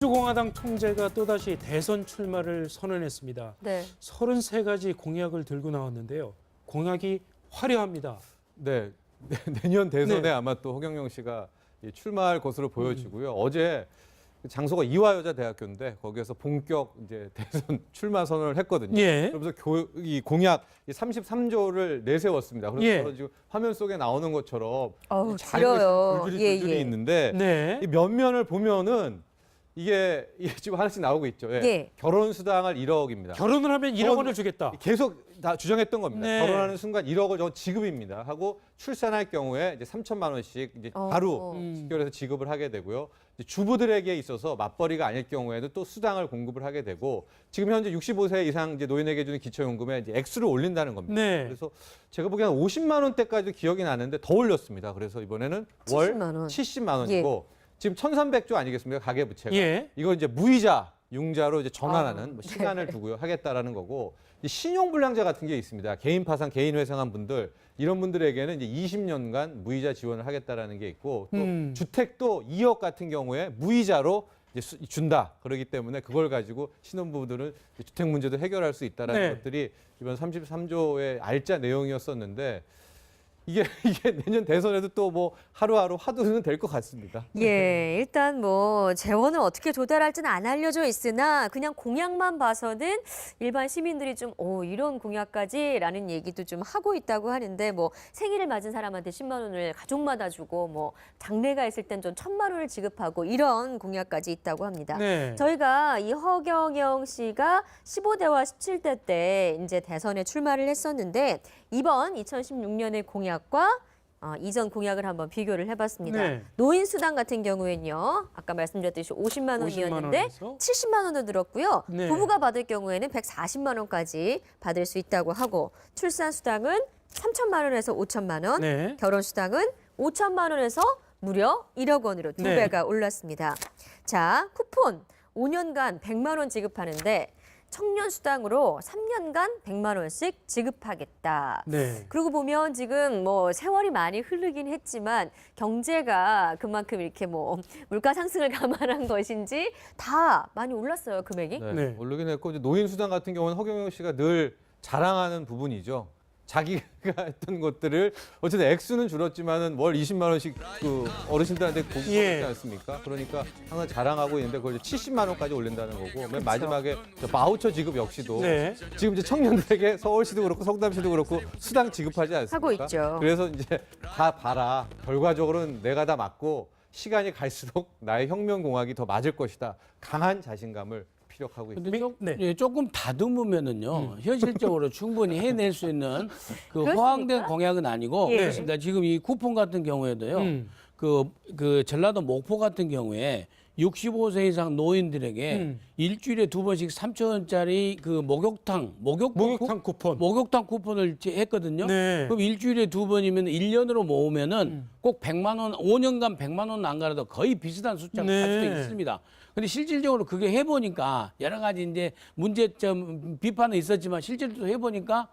민주공화당 총재가 또다시 대선 출마를 선언했습니다. 네. 33가지 공약을 들고 나왔는데요. 공약이 화려합니다. 네, 내년 대선에 네. 아마 또 허경영 씨가 출마할 것으로 보여지고요. 어제 장소가 이화여자대학교인데 거기에서 본격 이제 대선 출마 선언을 했거든요. 예. 그러면서 이 공약 33조를 내세웠습니다. 그래서 예. 지금 화면 속에 나오는 것처럼 어우, 잘 길어요. 줄줄이 예. 있는데 네. 이 면면을 보면은 이게 지금 하나씩 나오고 있죠. 예. 예. 결혼 수당을 1억입니다. 결혼을 하면 1억 원을 주겠다. 계속 다 주장했던 겁니다. 네. 결혼하는 순간 1억을 저 지급입니다. 하고 출산할 경우에 이제 3천만 원씩 이제 바로 직결해서 지급을 하게 되고요. 이제 주부들에게 있어서 맞벌이가 아닐 경우에는 또 수당을 공급을 하게 되고 지금 현재 65세 이상 이제 노인에게 주는 기초연금에 이제 액수를 올린다는 겁니다. 네. 그래서 제가 보기에는 50만 원대까지도 기억이 나는데 더 올렸습니다. 그래서 이번에는 월 70만 원. 70만 원이고 지금 1,300조 아니겠습니까? 가계부채가. 예. 이거 이제 무이자 융자로 이제 전환하는 뭐 시간을 두고요 하겠다라는 거고 이 신용불량자 같은 게 있습니다. 개인 파산, 개인 회생한 분들 이런 분들에게는 이제 20년간 무이자 지원을 하겠다라는 게 있고 또 주택도 2억 같은 경우에 무이자로 이제 준다. 그렇기 때문에 그걸 가지고 신혼부부들은 주택 문제도 해결할 수 있다라는 네. 것들이 이번 33조의 알짜 내용이었었는데 이게 내년 대선에도 또 뭐 하루하루 화두는 될 것 같습니다. 예, 일단 뭐 재원을 어떻게 조달할지는 안 알려져 있으나 그냥 공약만 봐서는 일반 시민들이 좀 이런 공약까지라는 얘기도 좀 하고 있다고 하는데 뭐 생일을 맞은 사람한테 10만 원을 가족마다 주고 뭐 장래가 있을 땐 좀 1,000만 원을 지급하고 이런 공약까지 있다고 합니다. 네. 저희가 이 허경영 씨가 15대와 17대 때 이제 대선에 출마를 했었는데 이번 2016년의 공약과 이전 공약을 한번 비교를 해봤습니다. 네. 노인 수당 같은 경우에는요. 아까 말씀드렸듯이 50만 원이었는데 50만 70만 원을 늘었고요. 네. 부부가 받을 경우에는 140만 원까지 받을 수 있다고 하고 출산 수당은 3천만 원에서 5천만 원, 네. 결혼 수당은 5천만 원에서 무려 1억 원으로 두 네. 배가 올랐습니다. 자, 쿠폰 5년간 100만 원 지급하는데 청년 수당으로 3년간 100만 원씩 지급하겠다. 네. 그러고 보면 지금 뭐 세월이 많이 흐르긴 했지만 경제가 그만큼 이렇게 뭐 물가 상승을 감안한 것인지 다 많이 올랐어요, 금액이. 네, 네. 오르긴 했고 이제 노인 수당 같은 경우는 허경영 씨가 늘 자랑하는 부분이죠. 자기가 했던 것들을 어쨌든 액수는 줄었지만은 월 20만 원씩 그 어르신들한테 공급하지 예. 않습니까? 그러니까 항상 자랑하고 있는데 그걸 이제 70만 원까지 올린다는 거고 맨 마지막에 저 바우처 지급 역시도 네. 지금 이제 청년들에게 서울시도 그렇고 성남시도 그렇고 수당 지급하지 않습니까? 하고 있죠. 그래서 이제 다 봐라. 결과적으로는 내가 다 맞고 시간이 갈수록 나의 혁명공학이 더 맞을 것이다. 강한 자신감을 피력하고 있습니다. 근데 네. 조금 다듬으면은요 현실적으로 충분히 해낼 수 있는 그 그렇습니까? 허황된 공약은 아니고 예. 그렇습니다. 지금 이 쿠폰 같은 경우에도요 그 전라도 목포 같은 경우에 65세 이상 노인들에게 일주일에 2번씩 3천 원짜리 그 목욕탕 쿠폰. 쿠폰을 했거든요. 네. 그럼 일주일에 2번이면 1년으로 모으면은 꼭 100만 원, 5년간 100만 원 안 가라도 거의 비슷한 숫자가 네. 갈 수도 있습니다. 근데 실질적으로 그게 해보니까 여러 가지 이제 문제점 비판은 있었지만 실질적으로 해보니까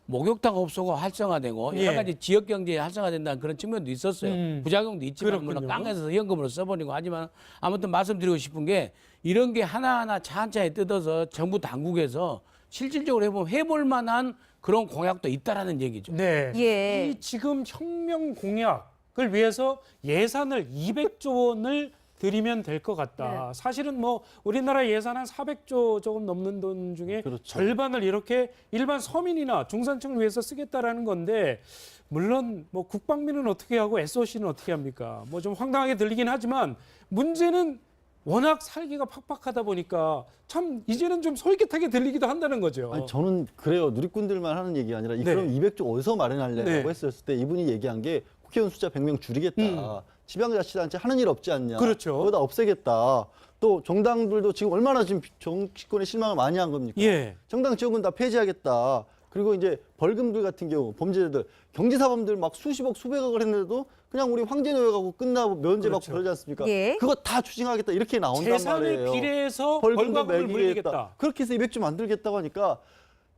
목욕탕 업소가 활성화되고 여러 예. 가지 지역 경제에 활성화된다는 그런 측면도 있었어요. 부작용도 있지만 물론 그렇군요. 깡에서 현금으로 써버리고 하지만 아무튼 말씀드리고 싶은 게 이런 게 하나하나 차근차근 뜯어서 정부 당국에서 실질적으로 해볼 만한 그런 공약도 있다라는 얘기죠. 네. 예. 이 지금 혁명 공약을 위해서 예산을 200조 원을 들이면 될 것 같다. 네. 사실은 뭐 우리나라 예산 한 400조 조금 넘는 돈 중에 그렇죠. 절반을 이렇게 일반 서민이나 중산층을 위해서 쓰겠다라는 건데 물론 뭐 국방비는 어떻게 하고 SOC는 어떻게 합니까? 뭐 좀 황당하게 들리긴 하지만 문제는 워낙 살기가 팍팍하다 보니까 참 이제는 좀 솔깃하게 들리기도 한다는 거죠. 아니 저는 그래요. 누리꾼들만 하는 얘기가 아니라 네. 그럼 200조 어디서 마련할래라고 네. 했을 때 이분이 얘기한 게 국회의원 숫자 100명 줄이겠다. 지방자치단체 하는 일 없지 않냐. 그렇죠. 그거 다 없애겠다. 또 정당들도 지금 얼마나 지금 정치권에 실망을 많이 한 겁니까? 예. 정당 지원금 다 폐지하겠다. 그리고 이제 벌금들 같은 경우 범죄자들 경제사범들 막 수십억 수백억을 했는데도 그냥 우리 황제노예가고 끝나고 면제 받고 그렇죠. 그러지 않습니까? 예. 그거 다 추징하겠다 이렇게 나온단 재산에 말이에요. 비례해서 벌금도 벌금을 물리겠다. 매기겠다. 그렇게 해서 200조 만들겠다고 하니까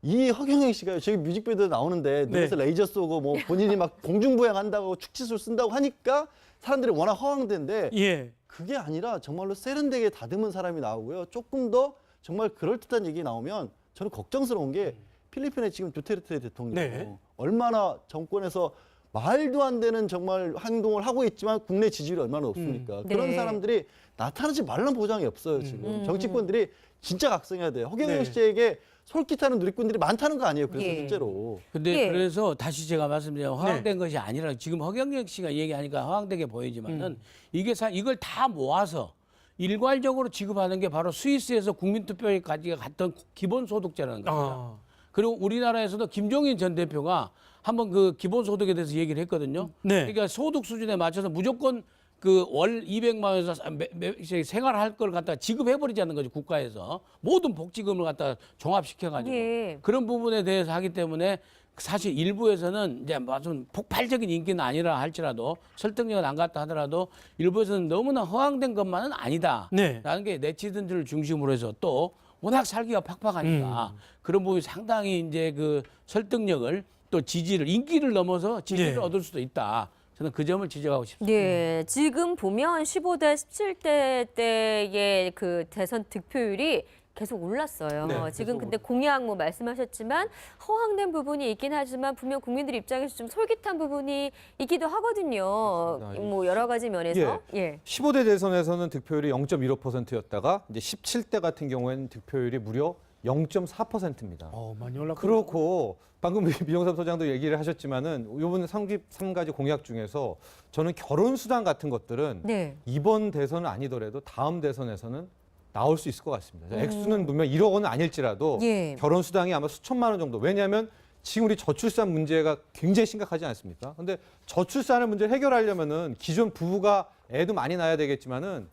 이 허경영 씨가요. 저기 뮤직비디오 나오는데 눈에서 레이저 쏘고 뭐 본인이 막 공중부양한다고 축지술 쓴다고 하니까 사람들이 워낙 허황된데 예. 그게 아니라 정말로 세련되게 다듬은 사람이 나오고요. 조금 더 정말 그럴듯한 얘기 나오면 저는 걱정스러운 게 필리핀의 지금 두테르테 대통령 네. 얼마나 정권에서 말도 안 되는 정말 행동을 하고 있지만 국내 지지율이 얼마나 높습니까? 그런 네. 사람들이 나타나지 말란 보장이 없어요, 지금. 정치권들이 진짜 각성해야 돼요. 허경영 네. 씨에게 솔깃하는 누리꾼들이 많다는 거 아니에요, 그래서 예. 실제로. 근데 예. 그래서 다시 제가 말씀드리면 허황된 것이 아니라 지금 허경영 씨가 얘기하니까 허황되게 보이지만은 이걸 다 모아서 일괄적으로 지급하는 게 바로 스위스에서 국민투표까지 갔던 기본소득제라는 겁니다. 아. 그리고 우리나라에서도 김종인 전 대표가 한번 그 기본소득에 대해서 얘기를 했거든요. 네. 그러니까 소득 수준에 맞춰서 무조건 그 월 200만 원에서 생활할 걸 갖다가 지급해버리자는 거죠, 국가에서. 모든 복지금을 갖다가 종합시켜가지고. 예. 그런 부분에 대해서 하기 때문에 사실 일부에서는 이제 무슨 폭발적인 인기는 아니라 할지라도 설득력은 안 갔다 하더라도 일부에서는 너무나 허황된 것만은 아니다라는 네. 게 네티즌들을 중심으로 해서 또 워낙 살기가 팍팍하니까 그런 부분이 상당히 이제 그 설득력을 또 지지를 인기를 넘어서 지지를 예. 얻을 수도 있다. 저는 그 점을 지적하고 싶습니다. 네, 지금 보면 15대, 17대 때의 그 대선 득표율이 계속 올랐어요. 네, 지금 계속 근데 공약 뭐 말씀하셨지만 허황된 부분이 있긴 하지만 분명 국민들 입장에서 좀 솔깃한 부분이 있기도 하거든요. 맞습니다. 뭐 여러 가지 면에서. 예. 15대 대선에서는 득표율이 0.15%였다가 이제 17대 같은 경우에는 득표율이 무려 0.4%입니다. 많이 올랐고. 그렇고 방금 미영삼 소장도 얘기를 하셨지만은 이번 33가지 공약 중에서 저는 결혼 수당 같은 것들은 네. 이번 대선은 아니더라도 다음 대선에서는 나올 수 있을 것 같습니다. 액수는 분명 1억 원은 아닐지라도 예. 결혼 수당이 아마 수천만 원 정도. 왜냐하면 지금 우리 저출산 문제가 굉장히 심각하지 않습니까? 근데 저출산의 문제를 해결하려면은 기존 부부가 애도 많이 낳아야 되겠지만은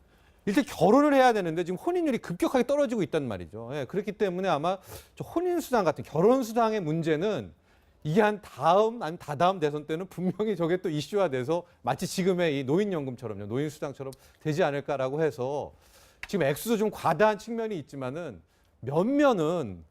일단 결혼을 해야 되는데 지금 혼인율이 급격하게 떨어지고 있단 말이죠. 예, 그렇기 때문에 아마 저 혼인수당 같은 결혼수당의 문제는 이게 한 다음, 아니면 다다음 대선 때는 분명히 저게 또 이슈화 돼서 마치 지금의 이 노인연금처럼요. 노인수당처럼 되지 않을까라고 해서 지금 액수도 좀 과다한 측면이 있지만은 면면은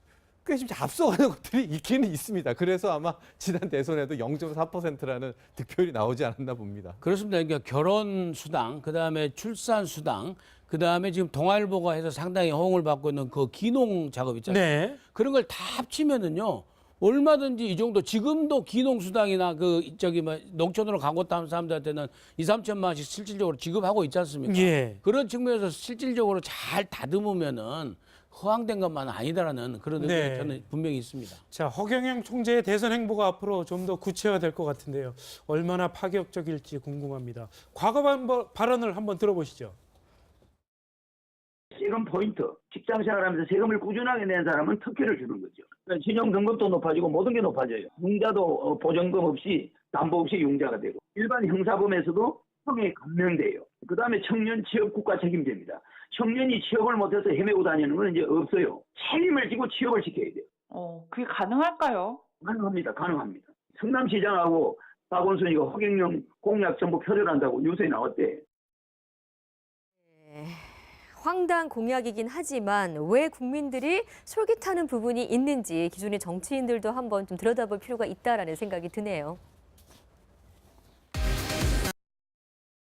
꽤 좀 앞서가는 것들이 있기는 있습니다. 그래서 아마 지난 대선에도 0.4%라는 득표율이 나오지 않았나 봅니다. 그렇습니다. 그러니까 결혼 수당, 그다음에 출산 수당, 그다음에 지금 동아일보가 해서 상당히 호응을 받고 있는 그 기농 작업 있잖아요. 네. 그런 걸 다 합치면은요. 얼마든지 이 정도 지금도 기농 수당이나 그 저기 뭐 농촌으로 가고 있다는 사람들한테는 2, 3천만 원씩 실질적으로 지급하고 있지 않습니까? 예. 그런 측면에서 실질적으로 잘 다듬으면은 허황된 것만은 아니다라는 그런 의견이 네. 저는 분명히 있습니다. 자, 허경영 총재의 대선 행보가 앞으로 좀 더 구체화될 것 같은데요. 얼마나 파격적일지 궁금합니다. 과거 발언을 한번 들어보시죠. 세금 포인트, 직장 생활하면서 세금을 꾸준하게 낸 사람은 특혜를 주는 거죠. 그러니까 신용 등급도 높아지고 모든 게 높아져요. 융자도 보증금 없이 담보 없이 융자가 되고 일반 형사범에서도 형에 감면돼요. 그다음에 청년 취업 국가 책임제입니다. 청년이 취업을 못해서 헤매고 다니는 건 이제 없어요. 책임을 지고 취업을 시켜야 돼요. 그게 가능할까요? 가능합니다. 가능합니다. 성남시장하고 박원순이가 허경영 공약 전부 표절한다고 뉴스에 나왔대. 황당 공약이긴 하지만 왜 국민들이 솔깃하는 부분이 있는지 기존의 정치인들도 한번 좀 들여다볼 필요가 있다라는 생각이 드네요.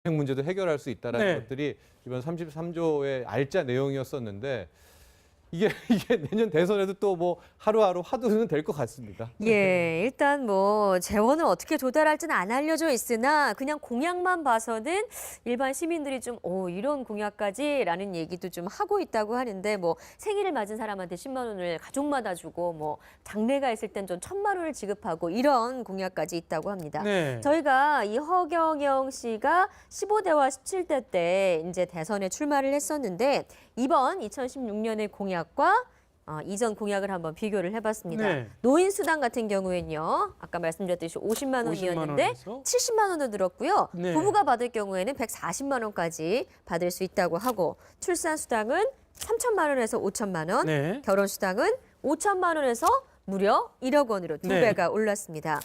문제도 해결할 수 있다라는 네. 것들이 이번 33조의 알짜 내용이었었는데 이게 내년 대선에도 또 뭐 하루하루 화두는 될 것 같습니다. 예, 일단 뭐 재원을 어떻게 조달할지는 안 알려져 있으나 그냥 공약만 봐서는 일반 시민들이 좀 이런 공약까지라는 얘기도 좀 하고 있다고 하는데 뭐 생일을 맞은 사람한테 10만 원을 가족마다 주고 뭐 장래가 있을 땐 좀 1,000만 원을 지급하고 이런 공약까지 있다고 합니다. 네. 저희가 이 허경영 씨가 15대와 17대 때 이제 대선에 출마를 했었는데 이번 2016년의 공약과 이전 공약을 한번 비교를 해봤습니다. 네. 노인 수당 같은 경우에는요, 아까 말씀드렸듯이 50만 원이었는데 50만 70만 원을 늘었고요. 네. 부부가 받을 경우에는 140만 원까지 받을 수 있다고 하고 출산 수당은 3천만 원에서 5천만 원, 네. 결혼 수당은 5천만 원에서 무려 1억 원으로 두 네. 배가 올랐습니다.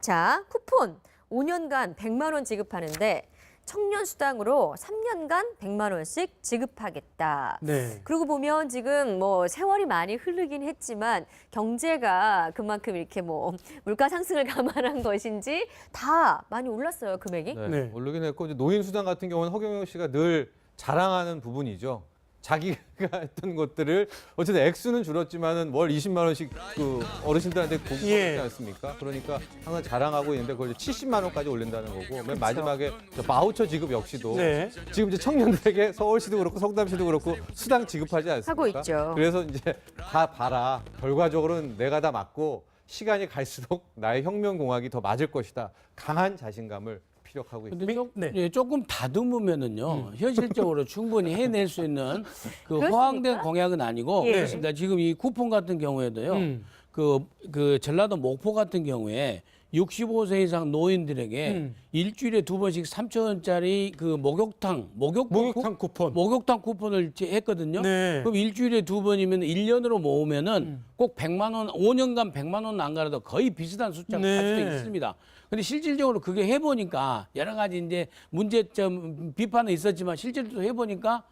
자, 쿠폰 5년간 100만 원 지급하는데 청년 수당으로 3년간 100만 원씩 지급하겠다. 네. 그러고 보면 지금 뭐 세월이 많이 흐르긴 했지만 경제가 그만큼 이렇게 뭐 물가 상승을 감안한 것인지 다 많이 올랐어요, 금액이. 네, 네. 오르긴 했고 이제 노인 수당 같은 경우는 허경영 씨가 늘 자랑하는 부분이죠. 자기가 했던 것들을 어쨌든 액수는 줄었지만은 월 20만 원씩 그 어르신들한테 보고 예. 있지 않습니까? 그러니까 항상 자랑하고 있는데 그걸 이제 70만 원까지 올린다는 거고 맨 마지막에 저 바우처 지급 역시도 네. 지금 이제 청년들에게 서울시도 그렇고 성남시도 그렇고 수당 지급하지 않습니까? 하고 있죠. 그래서 이제 다 봐라. 결과적으로는 내가 다 맞고 시간이 갈수록 나의 혁명공학이 더 맞을 것이다. 강한 자신감을 피력하고 있습니다. 근데 네. 예, 조금 다듬으면은요 현실적으로 충분히 해낼 수 있는 그 그렇습니까? 허황된 공약은 아니고 예. 그렇습니다. 지금 이 쿠폰 같은 경우에도요 그 전라도 목포 같은 경우에 65세 이상 노인들에게 일주일에 2번씩 3,000원짜리 그 목욕탕 쿠폰을 했거든요. 네. 그럼 일주일에 2번이면 1년으로 모으면은 꼭 100만 원, 5년간 100만 원 안 가라도 거의 비슷한 숫자가 네. 갈 수도 있습니다. 근데 실질적으로 그게 해보니까 여러 가지 이제 문제점 비판은 있었지만 실질적으로 해보니까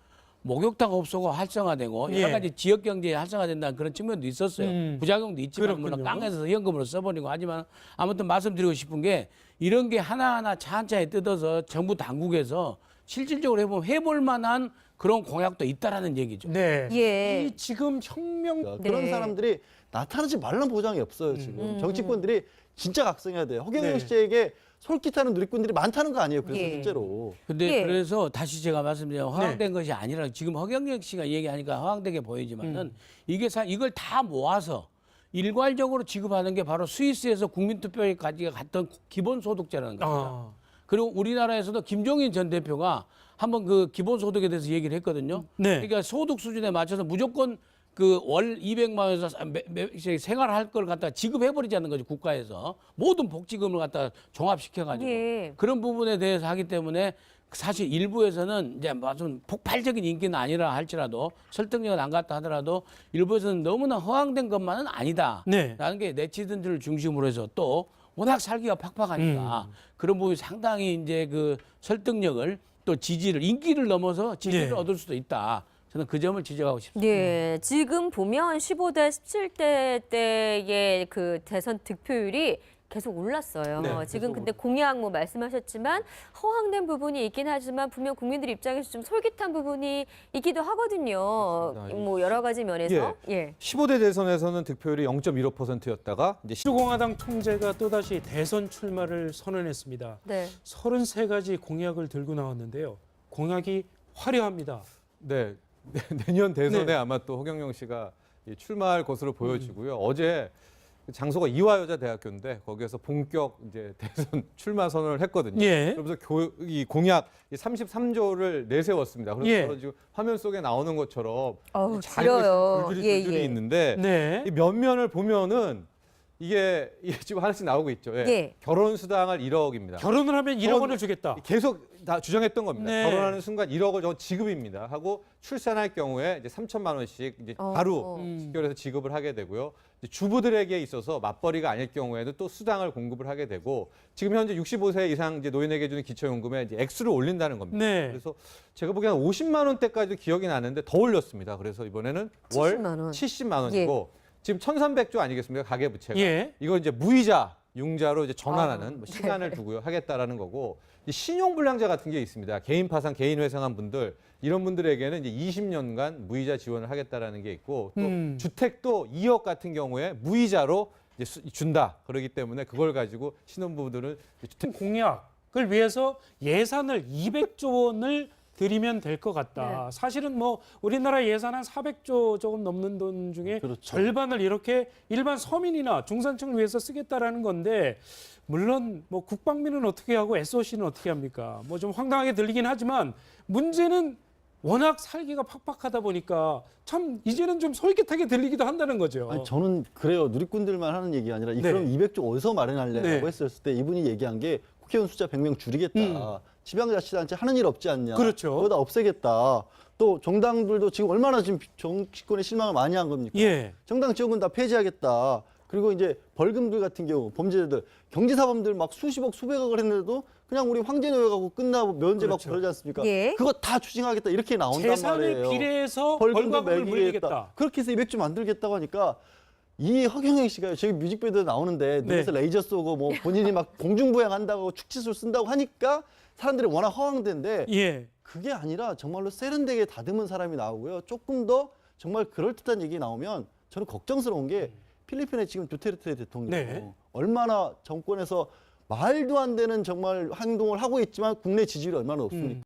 목욕탕 업소가 활성화되고 예. 여러 가지 지역 경제에 활성화된다는 그런 측면도 있었어요. 부작용도 있지만 물론 그렇군요. 깡에서 현금으로 써버리고 하지만 아무튼 말씀드리고 싶은 게 이런 게 하나하나 차근차근 뜯어서 정부 당국에서 실질적으로 해볼 만한 그런 공약도 있다라는 얘기죠. 네. 예. 이 지금 혁명 그런 네. 사람들이 나타나지 말라는 보장이 없어요 지금. 정치권들이 진짜 각성해야 돼요. 허경영 네. 씨에게 솔깃하는 누리꾼들이 많다는 거 아니에요. 그래서 예. 실제로. 근데 예. 그래서 다시 제가 말씀드리면 허황된 것이 아니라 지금 허경영 씨가 얘기하니까 허황되게 보이지만은 이걸 다 모아서 일괄적으로 지급하는 게 바로 스위스에서 국민투표까지 갔던 기본소득제라는 겁니다. 아. 그리고 우리나라에서도 김종인 전 대표가 한번 그 기본소득에 대해서 얘기를 했거든요. 네. 그러니까 소득 수준에 맞춰서 무조건 그 월 200만 원에서 생활할 걸 갖다 지급해버리자는 거죠. 국가에서 모든 복지금을 갖다 종합시켜가지고 예. 그런 부분에 대해서 하기 때문에 사실 일부에서는 이제 무슨 폭발적인 인기는 아니라 할지라도 설득력은 안 갔다 하더라도 일부에서는 너무나 허황된 것만은 아니다라는 네. 게 네티즌들을 중심으로 해서 또 워낙 살기가 팍팍하니까 그런 부분이 상당히 이제 그 설득력을 또 지지를 인기를 넘어서 지지를 네. 얻을 수도 있다. 저는 그 점을 지적하고 싶습니다. 예, 지금 보면 15대, 17대 때의 그 대선 득표율이 계속 올랐어요. 네, 지금 근데 공약 뭐 말씀하셨지만 허황된 부분이 있긴 하지만 분명 국민들 입장에서 좀 솔깃한 부분이 있기도 하거든요. 그렇습니다. 뭐 여러 가지 면에서. 예. 15대 대선에서는 득표율이 0.15%였다가 이제 민주공화당 총재가 또다시 대선 출마를 선언했습니다. 네. 33가지 공약을 들고 나왔는데요. 공약이 화려합니다. 네, 내년 대선에 네. 아마 또 허경영 씨가 출마할 것으로 보여지고요. 어제 장소가 이화여자대학교인데 거기에서 본격 이제 대선 출마 선언을 했거든요. 예. 그러면서 이 공약 33조를 내세웠습니다. 그래서 예. 바로 지금 화면 속에 나오는 것처럼 어우, 잘 길어요. 줄줄이 예, 줄줄이 예. 있는데 네. 이 면면을 보면은 이게 지금 하나씩 나오고 있죠. 예. 예. 결혼 수당을 1억입니다. 결혼을 하면 1억 원을 주겠다. 계속 다 주장했던 겁니다. 네. 결혼하는 순간 1억을 저 지급입니다. 하고 출산할 경우에 이제 3천만 원씩 이제 바로 직결해서 지급을 하게 되고요. 이제 주부들에게 있어서 맞벌이가 아닐 경우에도 또 수당을 공급을 하게 되고 지금 현재 65세 이상 이제 노인에게 주는 기초연금에 이제 액수를 올린다는 겁니다. 네. 그래서 제가 보기에는 50만 원대까지도 기억이 나는데 더 올렸습니다. 그래서 이번에는 월 70만 원. 70만 원이고 지금 1,300조 아니겠습니까? 가계부채가. 예. 이걸 이제 무이자, 융자로 이제 전환하는 뭐 시간을 두고요 하겠다라는 거고 이 신용불량자 같은 게 있습니다. 개인 파산, 개인 회생한 분들 이런 분들에게는 이제 20년간 무이자 지원을 하겠다라는 게 있고 또 주택도 2억 같은 경우에 무이자로 이제 준다. 그렇기 때문에 그걸 가지고 신혼부부들은 주택 공약을 위해서 예산을 200조 원을 들이면 될 것 같다. 사실은 뭐 우리나라 예산 한 400조 조금 넘는 돈 중에 그렇죠. 절반을 이렇게 일반 서민이나 중산층을 위해서 쓰겠다라는 건데 물론 뭐 국방비는 어떻게 하고 SOC는 어떻게 합니까? 뭐 좀 황당하게 들리긴 하지만 문제는 워낙 살기가 팍팍하다 보니까 참 이제는 좀 솔깃하게 들리기도 한다는 거죠. 아니, 저는 그래요. 누리꾼들만 하는 얘기가 아니라 그럼 200조 어디서 마련할래라고 네. 했을 때 이분이 얘기한 게 국회의원 숫자 100명 줄이겠다. 지방자치단체 하는 일 없지 않냐. 그렇죠. 그거 다 없애겠다. 또 정당들도 지금 얼마나 지금 정치권에 실망을 많이 한 겁니까? 예. 정당 지원금 다 폐지하겠다. 그리고 이제 벌금들 같은 경우 범죄자들 경제사범들 막 수십억 수백억을 했는데도 그냥 우리 황제노예 가고 끝나고 면제받고 그렇죠. 그러지 않습니까? 예. 그거 다 추징하겠다 이렇게 나온단 재산에 말이에요. 비례해서 벌금도 벌금을 물리겠다. 매기겠다. 그렇게 해서 200조 만들겠다고 하니까 이 허경영 씨가 저기 뮤직비디오 나오는데 눈에서 레이저 쏘고 뭐 본인이 막 공중부양한다고 축지술 쓴다고 하니까 사람들이 워낙 허황된데 예. 그게 아니라 정말로 세련되게 다듬은 사람이 나오고요. 조금 더 정말 그럴듯한 얘기 나오면 저는 걱정스러운 게 필리핀의 지금 두테르테 대통령 네. 얼마나 정권에서 말도 안 되는 정말 행동을 하고 있지만 국내 지지율이 얼마나 높습니까?